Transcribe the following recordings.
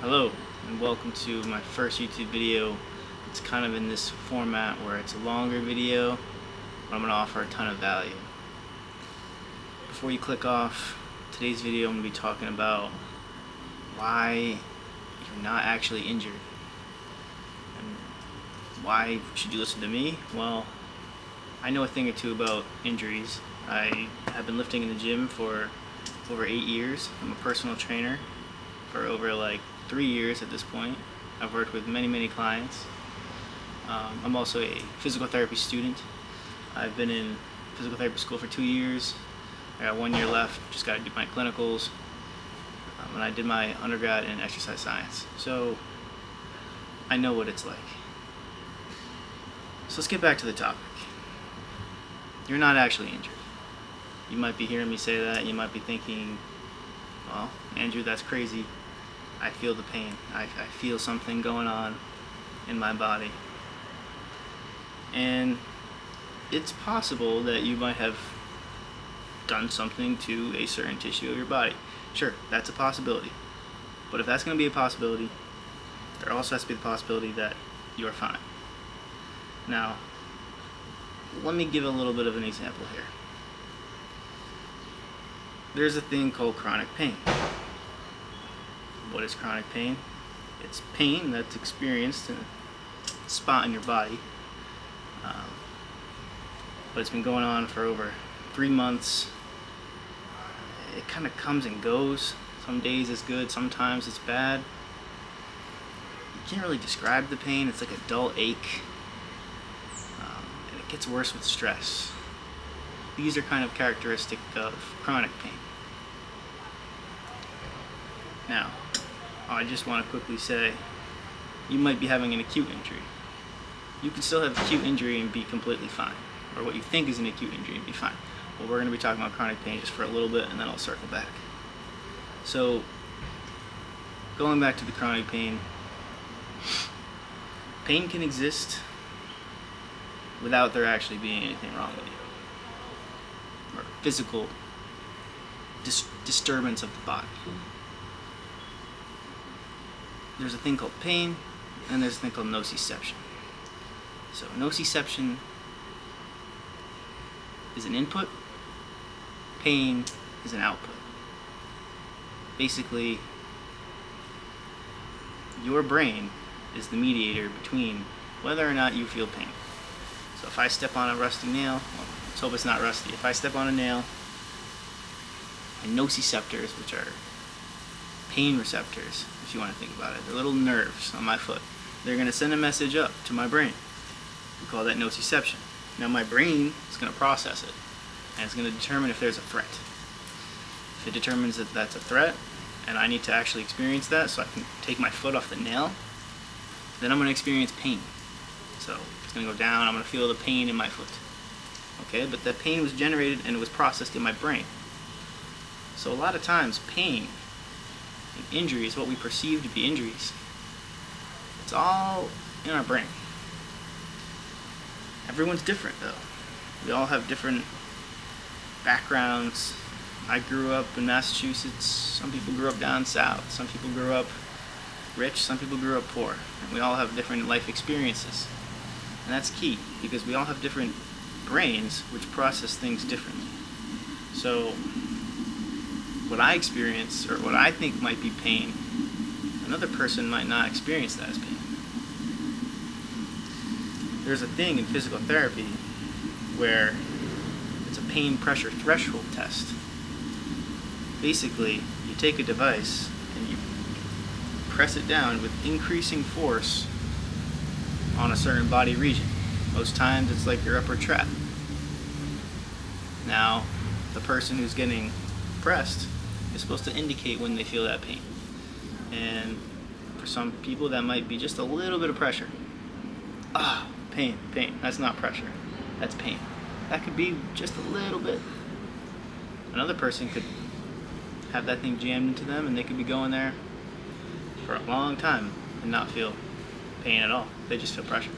Hello and welcome to my first YouTube video. It's kind of in this format where it's a longer video, but I'm going to offer a ton of value. Before you click off, today's video I'm going to be talking about why you're not actually injured. And why should you listen to me? Well, I know a thing or two about injuries. I have been lifting in the gym for over 8 years. I'm a personal trainer for over 3 years at this point. I've worked with many clients. I'm also a physical therapy student. I've been in physical therapy school for 2 years. I got 1 year left, just got to do my clinicals. And I did my undergrad in exercise science. So I know what it's like. So let's get back to the topic. You're not actually injured. You might be hearing me say that, and you might be thinking, well, Andrew, that's crazy. I feel the pain. I feel something going on in my body. And it's possible that you might have done something to a certain tissue of your body. Sure, that's a possibility. But if that's going to be a possibility, there also has to be the possibility that you are fine. Now, let me give a little bit of an example here. There's a thing called chronic pain. What is chronic pain? It's pain that's experienced in a spot in your body, but it's been going on for over 3 months. It kind of comes and goes. Some days it's good, sometimes it's bad. You can't really describe the pain. It's like a dull ache, and it gets worse with stress. These are kind of characteristic of chronic pain. Now, I just want to quickly say, you might be having an acute injury. You can still have acute injury and be completely fine, or what you think is an acute injury and be fine. Well, we're going to be talking about chronic pain just for a little bit, and then I'll circle back. So, going back to the chronic pain, pain can exist without there actually being anything wrong with you, or physical disturbance of the body. There's a thing called pain, and there's a thing called nociception. So nociception is an input, pain is an output. Basically, your brain is the mediator between whether or not you feel pain. So if I step on a rusty nail, well, let's hope it's not rusty. If I step on a nail, my nociceptors, which are pain receptors, if you want to think about it, they're little nerves on my foot. They're going to send a message up to my brain. We call that nociception. Now my brain is going to process it, and it's going to determine if there's a threat. If it determines that that's a threat, and I need to actually experience that so I can take my foot off the nail, then I'm going to experience pain. So it's going to go down, I'm going to feel the pain in my foot. Okay, but that pain was generated and it was processed in my brain. So a lot of times pain and injuries, what we perceive to be injuries, it's all in our brain. Everyone's different though. We all have different backgrounds. I grew up in Massachusetts. Some people grew up down south. Some people grew up rich. Some people grew up poor. And we all have different life experiences. And that's key, because we all have different brains which process things differently. So what I experience, or what I think might be pain, another person might not experience that as pain. There's a thing in physical therapy where it's a pain pressure threshold test. Basically, you take a device and you press it down with increasing force on a certain body region. Most times it's like your upper trap. Now, the person who's getting pressed is supposed to indicate when they feel that pain. And for some people that might be just a little bit of pressure. Pain. That's not pressure. That's pain. That could be just a little bit. Another person could have that thing jammed into them, and they could be going there for a long time and not feel pain at all. They just feel pressure.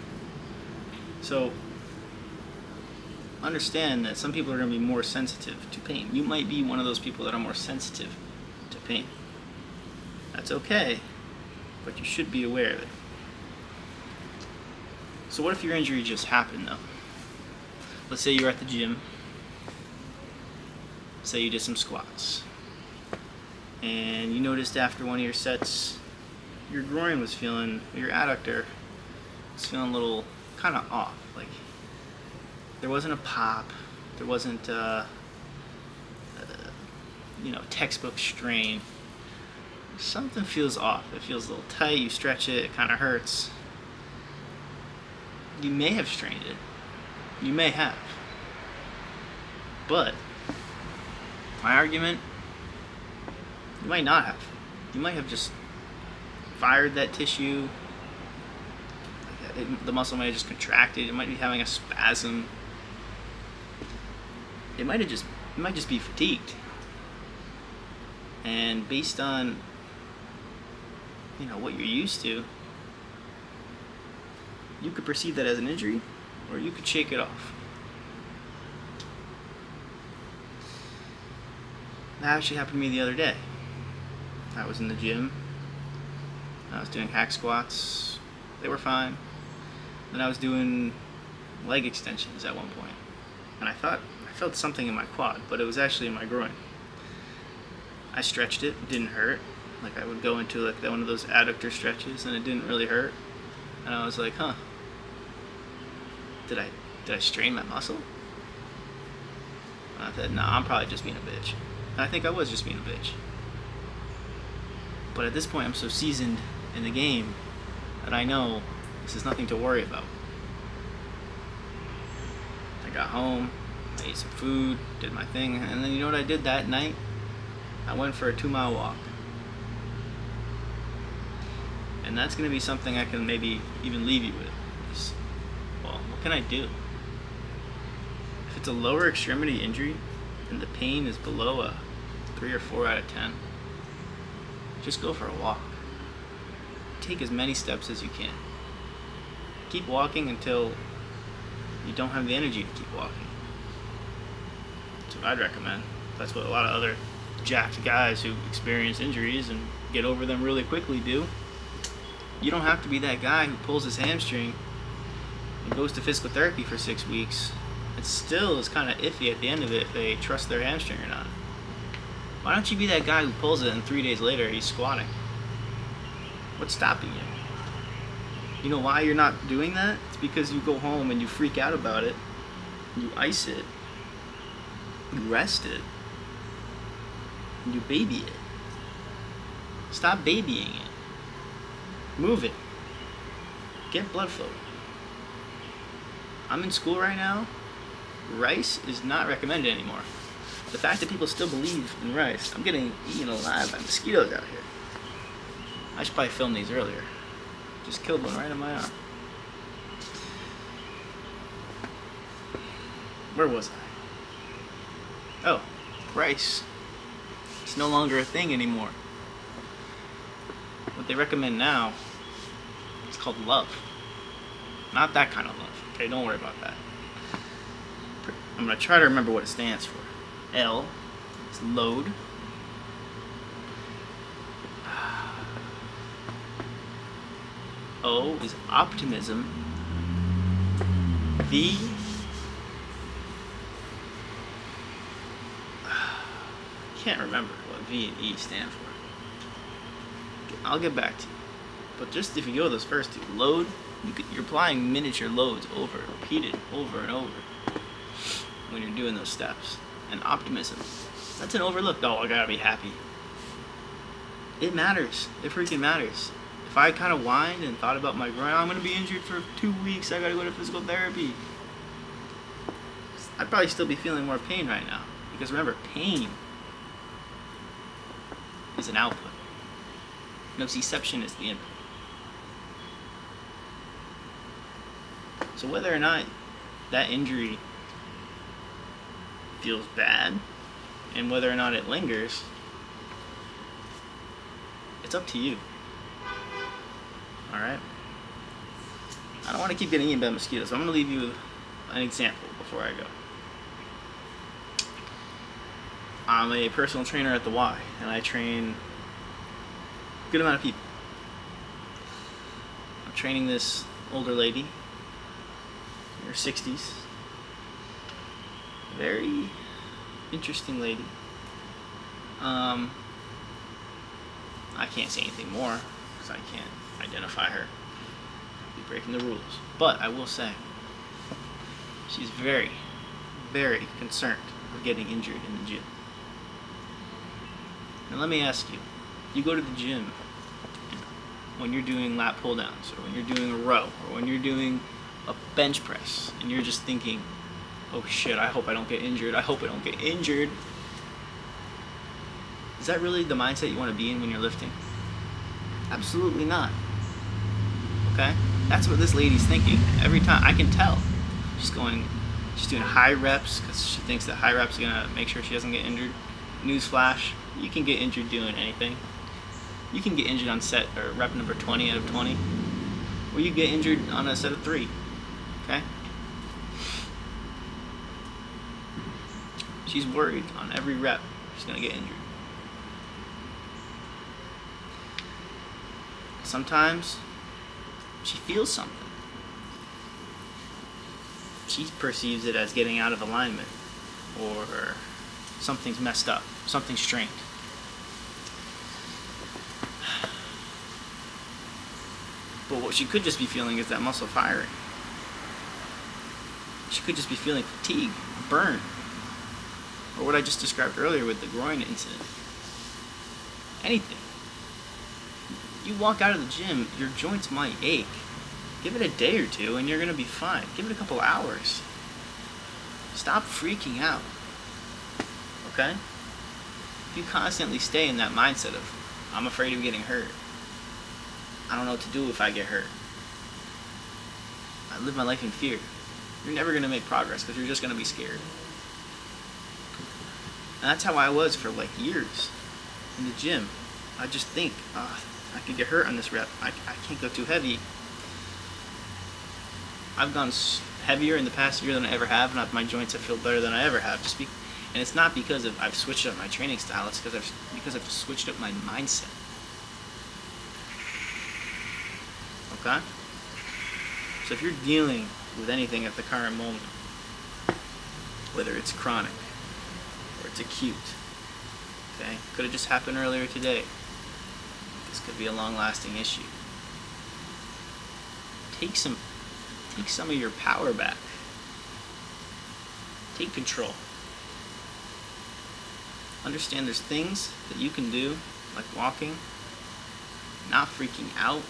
So understand that some people are going to be more sensitive to pain. You might be one of those people that are more sensitive to pain. That's okay. but you should be aware of it. So what if your injury just happened though? Let's say you're at the gym, say you did some squats, and you noticed after one of your sets your groin was feeling, your adductor was feeling a little kind of off. Like there wasn't a pop, there wasn't textbook strain. Something feels off. It feels a little tight. You stretch it, it kind of hurts. You may have strained it. You may have. But my argument, you might not have. You might have just fired that tissue. The muscle might have just contracted. It might be having a spasm. It might just be fatigued. And based on what you're used to, you could perceive that as an injury, or you could shake it off. That actually happened to me the other day. I was in the gym. I was doing hack squats. They were fine. Then I was doing leg extensions at one point, and I felt something in my quad, but it was actually in my groin. I stretched it didn't hurt. Like I would go into like one of those adductor stretches, and it didn't really hurt. And I was like, huh, did I strain my muscle? And I said, nah, I'm probably just being a bitch. And I think I was just being a bitch. But at this point, I'm so seasoned in the game that I know this is nothing to worry about. I got home, I ate some food, did my thing, and then you know what I did that night? I went for a 2-mile walk. And that's going to be something I can maybe even leave you with. Well, what can I do? If it's a lower extremity injury and the pain is below a 3 or 4 out of 10, just go for a walk. Take as many steps as you can. Keep walking until you don't have the energy to keep walking. That's what I'd recommend. That's what a lot of other jacked guys who experience injuries and get over them really quickly do. You don't have to be that guy who pulls his hamstring and goes to physical therapy for 6 weeks. It still is kind of iffy at the end of it if they trust their hamstring or not. Why don't you be that guy who pulls it and 3 days later he's squatting? What's stopping you? You know why you're not doing that? It's because you go home and you freak out about it. You ice it. You rest it. And you baby it. Stop babying it. Move it. Get blood flow. I'm in school right now. Rice is not recommended anymore. The fact that people still believe in rice, I'm getting eaten alive by mosquitoes out here. I should probably film these earlier. Just killed one right on my arm. Where was I? Oh, rice. It's no longer a thing anymore. What they recommend now, it's called love. Not that kind of love. Okay, don't worry about that. I'm going to try to remember what it stands for. L is load. O is optimism. V can't remember what V and E stand for. I'll get back to you. But just if you go those first two, load, you're applying miniature loads repeated over and over when you're doing those steps. And optimism, that's an overlooked. Oh, I gotta be happy. It matters. It freaking matters. If I kind of whined and thought about my groin, I'm gonna be injured for 2 weeks, I gotta go to physical therapy, I'd probably still be feeling more pain right now. Because remember, pain is an output. Nociception is the input. So whether or not that injury feels bad and whether or not it lingers, it's up to you. Alright? I don't want to keep getting eaten by mosquitoes, so I'm going to leave you with an example before I go. I'm a personal trainer at the Y, and I train a good amount of people. I'm training this older lady in her 60s. Very interesting lady. I can't say anything more because I can't identify her. I'd be breaking the rules. But I will say, she's very, very concerned with getting injured in the gym. Now let me ask you, you go to the gym when you're doing lat pull downs, or when you're doing a row, or when you're doing a bench press, and you're just thinking, oh shit, I hope I don't get injured, I hope I don't get injured. Is that really the mindset you want to be in when you're lifting? Absolutely not. Okay? That's what this lady's thinking every time. I can tell. She's doing high reps because she thinks that high reps are going to make sure she doesn't get injured. Newsflash, you can get injured doing anything. You can get injured on set or rep number 20 out of 20. Or you get injured on a set of 3. Okay? She's worried on every rep she's going to get injured. Sometimes she feels something. She perceives it as getting out of alignment, or something's messed up, something's strained. But what she could just be feeling is that muscle firing. She could just be feeling fatigue, burn, or what I just described earlier with the groin incident. Anything. You walk out of the gym, your joints might ache. Give it a day or two and you're going to be fine. Give it a couple hours. Stop freaking out. Okay? If you constantly stay in that mindset of, I'm afraid of getting hurt, I don't know what to do if I get hurt, I live my life in fear, you're never going to make progress because you're just going to be scared. And that's how I was for like years in the gym. I just think, I could get hurt on this rep. I can't go too heavy. I've gone heavier in the past year than I ever have, and my joints have feel better than I ever have. And it's not because I've switched up my training style. It's because I've switched up my mindset. Okay? So if you're dealing with anything at the current moment, whether it's chronic or it's acute, okay, could have just happened earlier today. This could be a long-lasting issue. Take some of your power back. Take control. Understand there's things that you can do, like walking, not freaking out.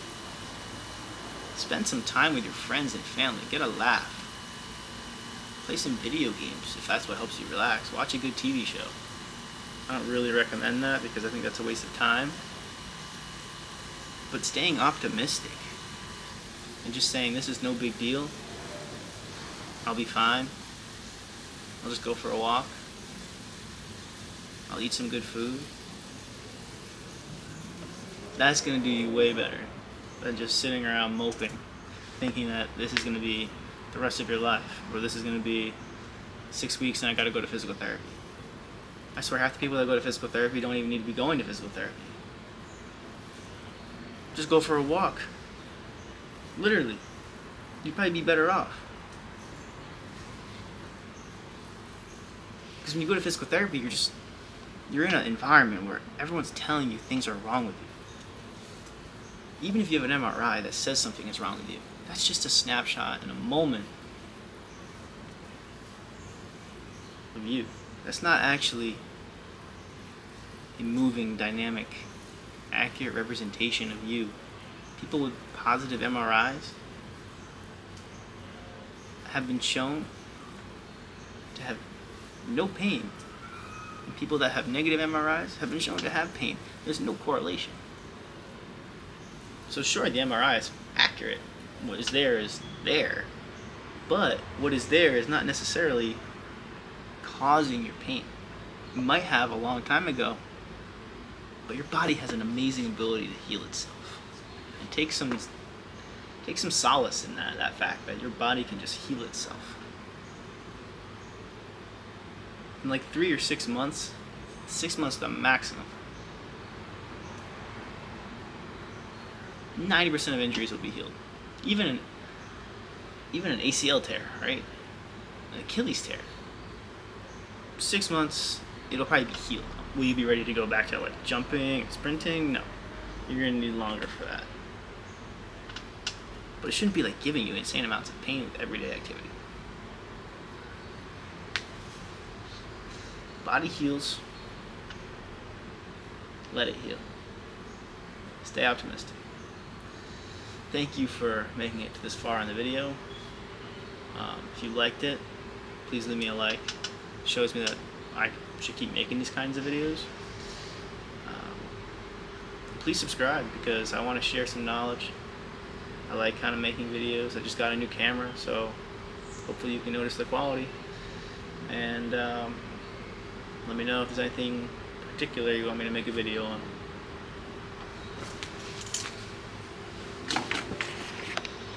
Spend some time with your friends and family. Get a laugh. Play some video games if that's what helps you relax. Watch a good TV show. I don't really recommend that because I think that's a waste of time. But staying optimistic and just saying this is no big deal, I'll be fine, I'll just go for a walk, I'll eat some good food, that's going to do you way better than just sitting around moping, thinking that this is going to be the rest of your life, or this is going to be 6 weeks and I got to go to physical therapy. I swear half the people that go to physical therapy don't even need to be going to physical therapy. Just go for a walk. Literally. You'd probably be better off. Because when you go to physical therapy, you're in an environment where everyone's telling you things are wrong with you. Even if you have an MRI that says something is wrong with you, that's just a snapshot in a moment of you. That's not actually a moving, dynamic, accurate representation of you. People with positive MRIs have been shown to have no pain, and people that have negative MRIs have been shown to have pain. There's no correlation. So sure, the MRI is accurate. What is there, but what is there is not necessarily causing your pain. You might have a long time ago, but your body has an amazing ability to heal itself. And take some solace in that fact that your body can just heal itself. In like 3 or 6 months, 6 months the maximum, 90% of injuries will be healed. Even an ACL tear, right? An Achilles tear. 6 months, it'll probably be healed. Will you be ready to go back to like jumping, sprinting? No. You're gonna need longer for that. But it shouldn't be like giving you insane amounts of pain with everyday activity. Body heals. Let it heal. Stay optimistic. Thank you for making it to this far in the video. If you liked it, please leave me a like. It shows me that I should keep making these kinds of videos. Please subscribe because I want to share some knowledge. I like kind of making videos. I just got a new camera, so hopefully you can notice the quality. And let me know if there's anything particular you want me to make a video on.